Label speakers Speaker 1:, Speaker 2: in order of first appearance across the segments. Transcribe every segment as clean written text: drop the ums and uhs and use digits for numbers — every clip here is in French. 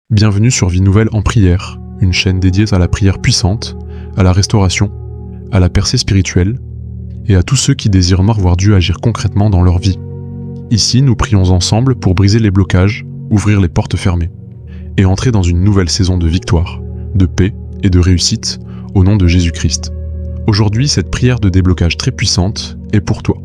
Speaker 1: Bienvenue sur Vie Nouvelle en prière, une chaîne dédiée à la prière puissante, à la restauration, à la percée spirituelle et à tous ceux qui désirent voir Dieu agir concrètement dans leur vie. Ici, nous prions ensemble pour briser les blocages, ouvrir les portes fermées et entrer dans une nouvelle saison de victoire, de paix et de réussite au nom de Jésus-Christ. Aujourd'hui, cette prière de déblocage très puissante est pour toi.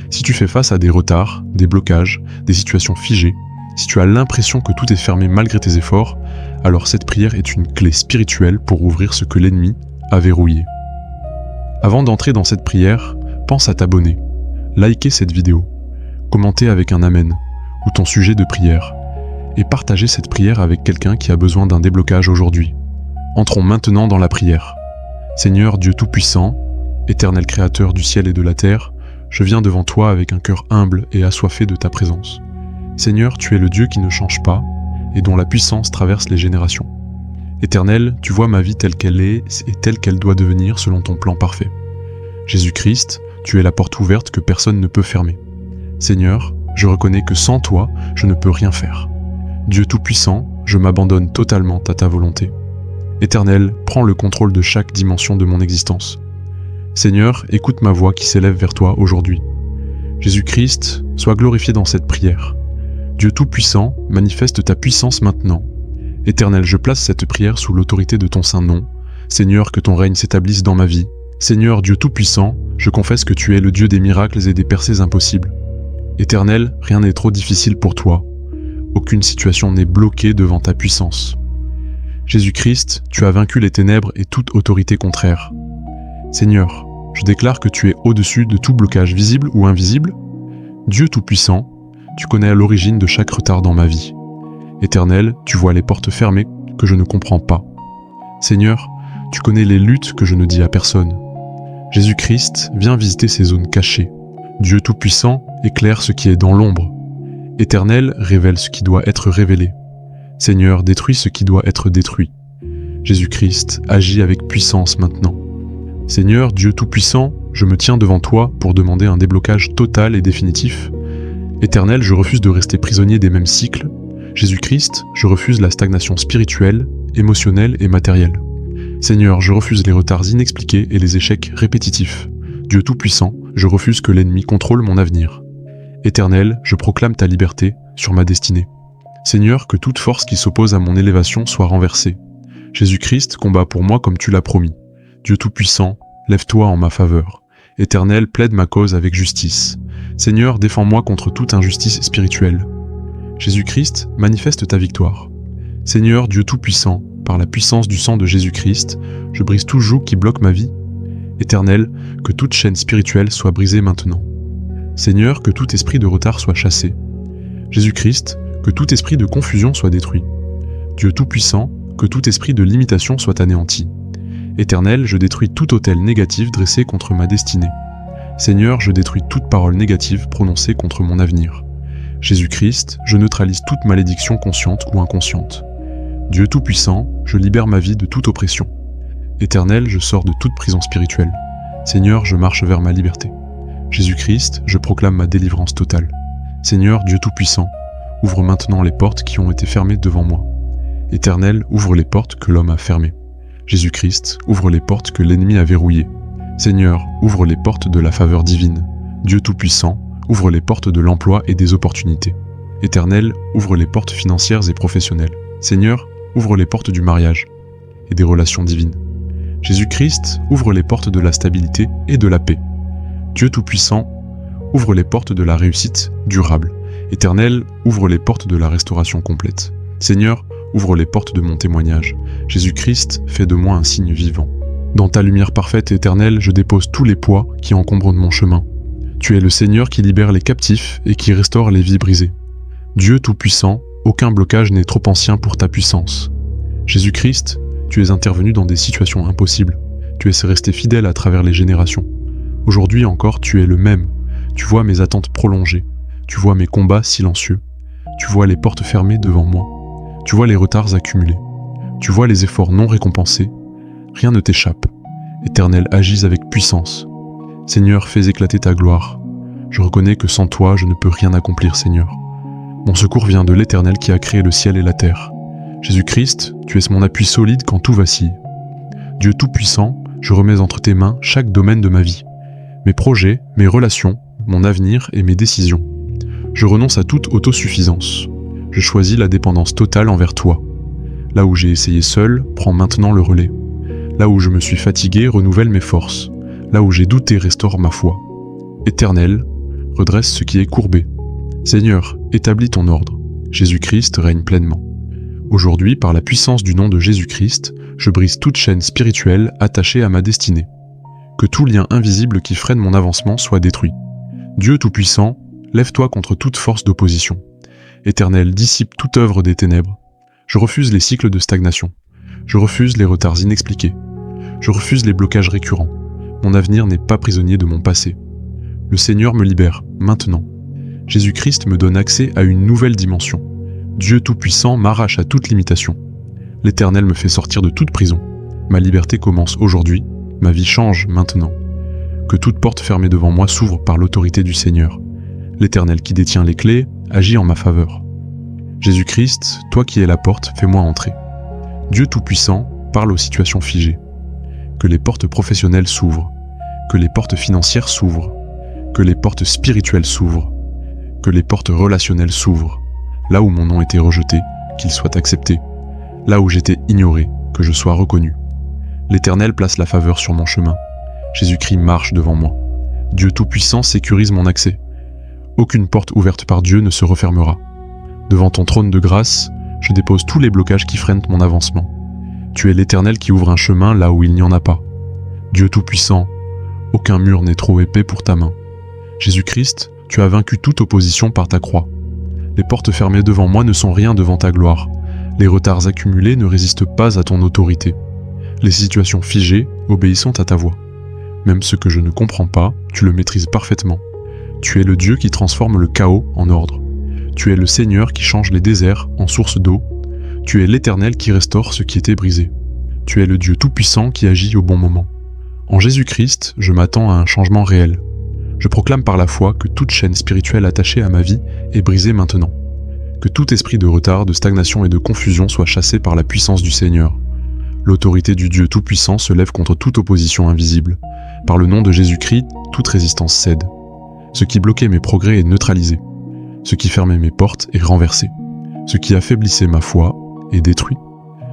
Speaker 1: Si tu fais face à des retards, des blocages, des situations figées, si tu as l'impression que tout est fermé malgré tes efforts, alors cette prière est une clé spirituelle pour ouvrir ce que l'ennemi a verrouillé. Avant d'entrer dans cette prière, pense à t'abonner, liker cette vidéo, commenter avec un amen ou ton sujet de prière et partager cette prière avec quelqu'un qui a besoin d'un déblocage aujourd'hui. Entrons maintenant dans la prière. Seigneur Dieu Tout-Puissant, éternel Créateur du ciel et de la terre, je viens devant toi avec un cœur humble et assoiffé de ta présence. Seigneur, tu es le Dieu qui ne change pas et dont la puissance traverse les générations. Éternel, tu vois ma vie telle qu'elle est et telle qu'elle doit devenir selon ton plan parfait. Jésus-Christ, tu es la porte ouverte que personne ne peut fermer. Seigneur, je reconnais que sans toi, je ne peux rien faire. Dieu Tout-Puissant, je m'abandonne totalement à ta volonté. Éternel, prends le contrôle de chaque dimension de mon existence. Seigneur, écoute ma voix qui s'élève vers toi aujourd'hui. Jésus-Christ, sois glorifié dans cette prière. Dieu Tout-Puissant, manifeste ta puissance maintenant. Éternel, je place cette prière sous l'autorité de ton saint nom. Seigneur, que ton règne s'établisse dans ma vie. Seigneur Dieu Tout-Puissant, je confesse que tu es le Dieu des miracles et des percées impossibles. Éternel, rien n'est trop difficile pour toi. Aucune situation n'est bloquée devant ta puissance. Jésus-Christ, tu as vaincu les ténèbres et toute autorité contraire. Seigneur, je déclare que tu es au-dessus de tout blocage visible ou invisible. Dieu Tout-Puissant, tu connais à l'origine de chaque retard dans ma vie. Éternel, tu vois les portes fermées que je ne comprends pas. Seigneur, tu connais les luttes que je ne dis à personne. Jésus-Christ, viens visiter ces zones cachées. Dieu Tout-Puissant, éclaire ce qui est dans l'ombre. Éternel, révèle ce qui doit être révélé. Seigneur, détruis ce qui doit être détruit. Jésus-Christ, agis avec puissance maintenant. Seigneur, Dieu Tout-Puissant, je me tiens devant toi pour demander un déblocage total et définitif. Éternel, je refuse de rester prisonnier des mêmes cycles. Jésus-Christ, je refuse la stagnation spirituelle, émotionnelle et matérielle. Seigneur, je refuse les retards inexpliqués et les échecs répétitifs. Dieu Tout-Puissant, je refuse que l'ennemi contrôle mon avenir. Éternel, je proclame ta liberté sur ma destinée. Seigneur, que toute force qui s'oppose à mon élévation soit renversée. Jésus-Christ, combat pour moi comme tu l'as promis. Dieu Tout-Puissant, lève-toi en ma faveur. Éternel, plaide ma cause avec justice. Seigneur, défends-moi contre toute injustice spirituelle. Jésus-Christ, manifeste ta victoire. Seigneur, Dieu Tout-Puissant, par la puissance du sang de Jésus-Christ, je brise tout joug qui bloque ma vie. Éternel, que toute chaîne spirituelle soit brisée maintenant. Seigneur, que tout esprit de retard soit chassé. Jésus-Christ, que tout esprit de confusion soit détruit. Dieu Tout-Puissant, que tout esprit de limitation soit anéanti. Éternel, je détruis tout autel négatif dressé contre ma destinée. Seigneur, je détruis toute parole négative prononcée contre mon avenir. Jésus-Christ, je neutralise toute malédiction consciente ou inconsciente. Dieu Tout-Puissant, je libère ma vie de toute oppression. Éternel, je sors de toute prison spirituelle. Seigneur, je marche vers ma liberté. Jésus-Christ, je proclame ma délivrance totale. Seigneur, Dieu Tout-Puissant, ouvre maintenant les portes qui ont été fermées devant moi. Éternel, ouvre les portes que l'homme a fermées. Jésus-Christ, ouvre les portes que l'ennemi a verrouillées. Seigneur, ouvre les portes de la faveur divine. Dieu Tout-Puissant, ouvre les portes de l'emploi et des opportunités. Éternel, ouvre les portes financières et professionnelles. Seigneur, ouvre les portes du mariage et des relations divines. Jésus-Christ, ouvre les portes de la stabilité et de la paix. Dieu Tout-Puissant, ouvre les portes de la réussite durable. Éternel, ouvre les portes de la restauration complète. Seigneur, ouvre les portes de mon témoignage. Jésus-Christ, fais de moi un signe vivant. Dans ta lumière parfaite et éternelle, je dépose tous les poids qui encombrent mon chemin. Tu es le Seigneur qui libère les captifs et qui restaure les vies brisées. Dieu Tout-Puissant, aucun blocage n'est trop ancien pour ta puissance. Jésus-Christ, tu es intervenu dans des situations impossibles. Tu es resté fidèle à travers les générations. Aujourd'hui encore, tu es le même. Tu vois mes attentes prolongées. Tu vois mes combats silencieux. Tu vois les portes fermées devant moi. Tu vois les retards accumulés. Tu vois les efforts non récompensés. Rien ne t'échappe. Éternel, agis avec puissance. Seigneur, fais éclater ta gloire. Je reconnais que sans toi, je ne peux rien accomplir, Seigneur. Mon secours vient de l'Éternel qui a créé le ciel et la terre. Jésus-Christ, tu es mon appui solide quand tout vacille. Dieu Tout-Puissant, je remets entre tes mains chaque domaine de ma vie. Mes projets, mes relations, mon avenir et mes décisions. Je renonce à toute autosuffisance. Je choisis la dépendance totale envers toi. Là où j'ai essayé seul, prends maintenant le relais. Là où je me suis fatigué, renouvelle mes forces. Là où j'ai douté, restaure ma foi. Éternel, redresse ce qui est courbé. Seigneur, établis ton ordre. Jésus-Christ règne pleinement. Aujourd'hui, par la puissance du nom de Jésus-Christ, je brise toute chaîne spirituelle attachée à ma destinée. Que tout lien invisible qui freine mon avancement soit détruit. Dieu Tout-Puissant, lève-toi contre toute force d'opposition. Éternel, dissipe toute œuvre des ténèbres. Je refuse les cycles de stagnation. Je refuse les retards inexpliqués. Je refuse les blocages récurrents. Mon avenir n'est pas prisonnier de mon passé. Le Seigneur me libère, maintenant. Jésus-Christ me donne accès à une nouvelle dimension. Dieu Tout-Puissant m'arrache à toute limitation. L'Éternel me fait sortir de toute prison. Ma liberté commence aujourd'hui, ma vie change maintenant. Que toute porte fermée devant moi s'ouvre par l'autorité du Seigneur. L'Éternel qui détient les clés agit en ma faveur. Jésus-Christ, toi qui es la porte, fais-moi entrer. Dieu Tout-Puissant parle aux situations figées. Que les portes professionnelles s'ouvrent, que les portes financières s'ouvrent, que les portes spirituelles s'ouvrent, que les portes relationnelles s'ouvrent. Là où mon nom était rejeté, qu'il soit accepté. Là où j'étais ignoré, que je sois reconnu. L'Éternel place la faveur sur mon chemin. Jésus-Christ marche devant moi. Dieu Tout-Puissant sécurise mon accès. Aucune porte ouverte par Dieu ne se refermera. Devant ton trône de grâce, je dépose tous les blocages qui freinent mon avancement. Tu es l'Éternel qui ouvre un chemin là où il n'y en a pas. Dieu Tout-Puissant, aucun mur n'est trop épais pour ta main. Jésus-Christ, tu as vaincu toute opposition par ta croix. Les portes fermées devant moi ne sont rien devant ta gloire. Les retards accumulés ne résistent pas à ton autorité. Les situations figées obéissent à ta voix. Même ce que je ne comprends pas, tu le maîtrises parfaitement. Tu es le Dieu qui transforme le chaos en ordre. Tu es le Seigneur qui change les déserts en sources d'eau. Tu es l'Éternel qui restaure ce qui était brisé. Tu es le Dieu Tout-Puissant qui agit au bon moment. En Jésus-Christ, je m'attends à un changement réel. Je proclame par la foi que toute chaîne spirituelle attachée à ma vie est brisée maintenant. Que tout esprit de retard, de stagnation et de confusion soit chassé par la puissance du Seigneur. L'autorité du Dieu Tout-Puissant se lève contre toute opposition invisible. Par le nom de Jésus-Christ, toute résistance cède. Ce qui bloquait mes progrès est neutralisé. Ce qui fermait mes portes est renversé. Ce qui affaiblissait ma foi est détruit.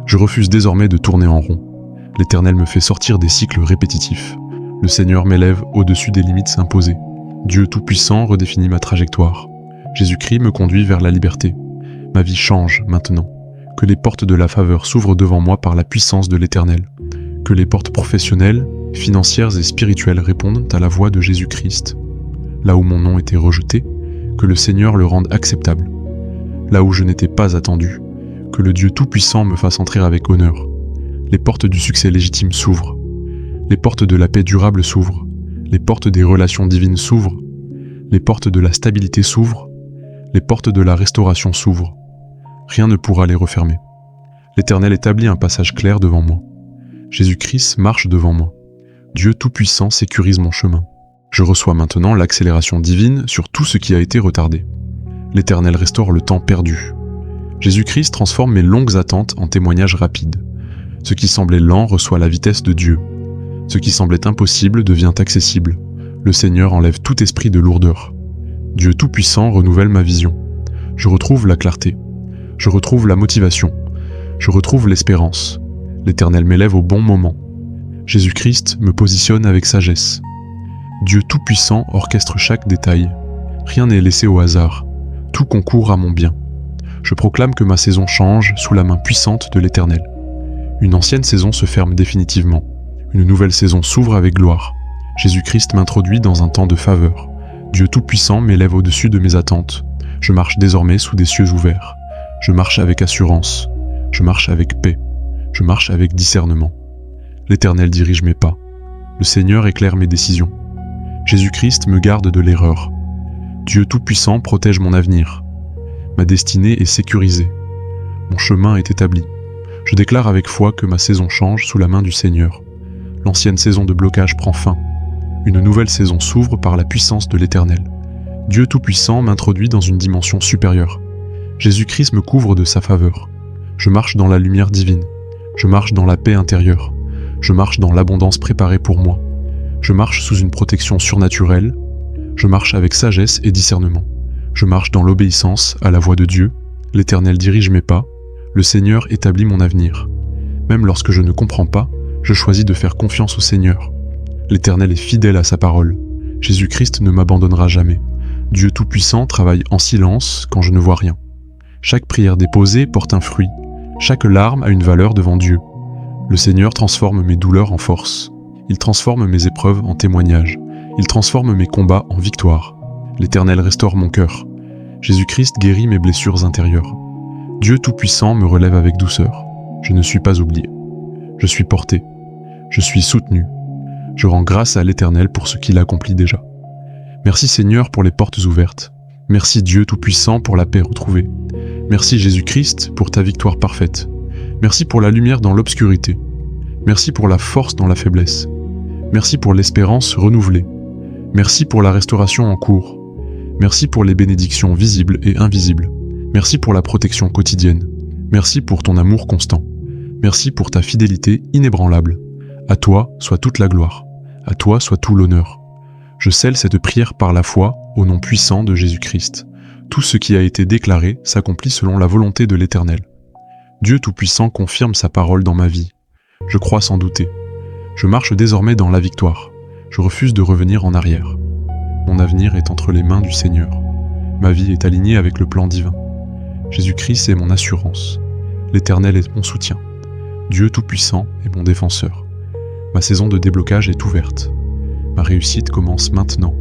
Speaker 1: Je refuse désormais de tourner en rond. L'Éternel me fait sortir des cycles répétitifs. Le Seigneur m'élève au-dessus des limites imposées. Dieu Tout-Puissant redéfinit ma trajectoire. Jésus-Christ me conduit vers la liberté. Ma vie change maintenant. Que les portes de la faveur s'ouvrent devant moi par la puissance de l'Éternel. Que les portes professionnelles, financières et spirituelles répondent à la voix de Jésus-Christ. Là où mon nom était rejeté, que le Seigneur le rende acceptable. Là où je n'étais pas attendu, que le Dieu Tout-Puissant me fasse entrer avec honneur. Les portes du succès légitime s'ouvrent. Les portes de la paix durable s'ouvrent. Les portes des relations divines s'ouvrent. Les portes de la stabilité s'ouvrent. Les portes de la restauration s'ouvrent. Rien ne pourra les refermer. L'Éternel établit un passage clair devant moi. Jésus-Christ marche devant moi. Dieu Tout-Puissant sécurise mon chemin. Je reçois maintenant l'accélération divine sur tout ce qui a été retardé. L'Éternel restaure le temps perdu. Jésus-Christ transforme mes longues attentes en témoignages rapides. Ce qui semblait lent reçoit la vitesse de Dieu. Ce qui semblait impossible devient accessible. Le Seigneur enlève tout esprit de lourdeur. Dieu Tout-Puissant renouvelle ma vision. Je retrouve la clarté. Je retrouve la motivation. Je retrouve l'espérance. L'Éternel m'élève au bon moment. Jésus-Christ me positionne avec sagesse. Dieu Tout-Puissant orchestre chaque détail. Rien n'est laissé au hasard. Tout concourt à mon bien. Je proclame que ma saison change sous la main puissante de l'Éternel. Une ancienne saison se ferme définitivement. Une nouvelle saison s'ouvre avec gloire. Jésus-Christ m'introduit dans un temps de faveur. Dieu Tout-Puissant m'élève au-dessus de mes attentes. Je marche désormais sous des cieux ouverts. Je marche avec assurance. Je marche avec paix. Je marche avec discernement. L'Éternel dirige mes pas. Le Seigneur éclaire mes décisions. Jésus-Christ me garde de l'erreur. Dieu Tout-Puissant protège mon avenir. Ma destinée est sécurisée. Mon chemin est établi. Je déclare avec foi que ma saison change sous la main du Seigneur. L'ancienne saison de blocage prend fin. Une nouvelle saison s'ouvre par la puissance de l'Éternel. Dieu Tout-Puissant m'introduit dans une dimension supérieure. Jésus-Christ me couvre de sa faveur. Je marche dans la lumière divine. Je marche dans la paix intérieure. Je marche dans l'abondance préparée pour moi. Je marche sous une protection surnaturelle. Je marche avec sagesse et discernement. Je marche dans l'obéissance à la voix de Dieu. L'Éternel dirige mes pas. Le Seigneur établit mon avenir. Même lorsque je ne comprends pas, je choisis de faire confiance au Seigneur. L'Éternel est fidèle à sa parole. Jésus-Christ ne m'abandonnera jamais. Dieu Tout-Puissant travaille en silence quand je ne vois rien. Chaque prière déposée porte un fruit. Chaque larme a une valeur devant Dieu. Le Seigneur transforme mes douleurs en force. Il transforme mes épreuves en témoignages. Il transforme mes combats en victoires. L'Éternel restaure mon cœur. Jésus-Christ guérit mes blessures intérieures. Dieu Tout-Puissant me relève avec douceur. Je ne suis pas oublié. Je suis porté. Je suis soutenu. Je rends grâce à l'Éternel pour ce qu'il accomplit déjà. Merci Seigneur pour les portes ouvertes. Merci Dieu Tout-Puissant pour la paix retrouvée. Merci Jésus-Christ pour ta victoire parfaite. Merci pour la lumière dans l'obscurité. Merci pour la force dans la faiblesse. Merci pour l'espérance renouvelée. Merci pour la restauration en cours. Merci pour les bénédictions visibles et invisibles. Merci pour la protection quotidienne. Merci pour ton amour constant. Merci pour ta fidélité inébranlable. À toi soit toute la gloire. À toi soit tout l'honneur. Je scelle cette prière par la foi au nom puissant de Jésus-Christ. Tout ce qui a été déclaré s'accomplit selon la volonté de l'Éternel. Dieu Tout-Puissant confirme sa parole dans ma vie. Je crois sans douter. Je marche désormais dans la victoire. Je refuse de revenir en arrière. Mon avenir est entre les mains du Seigneur. Ma vie est alignée avec le plan divin. Jésus-Christ est mon assurance. L'Éternel est mon soutien. Dieu Tout-Puissant est mon défenseur. Ma saison de déblocage est ouverte. Ma réussite commence maintenant.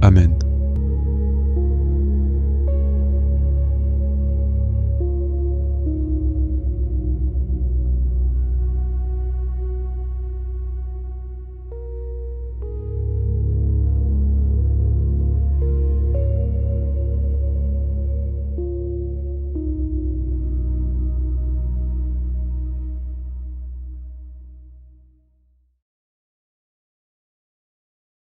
Speaker 1: Amen.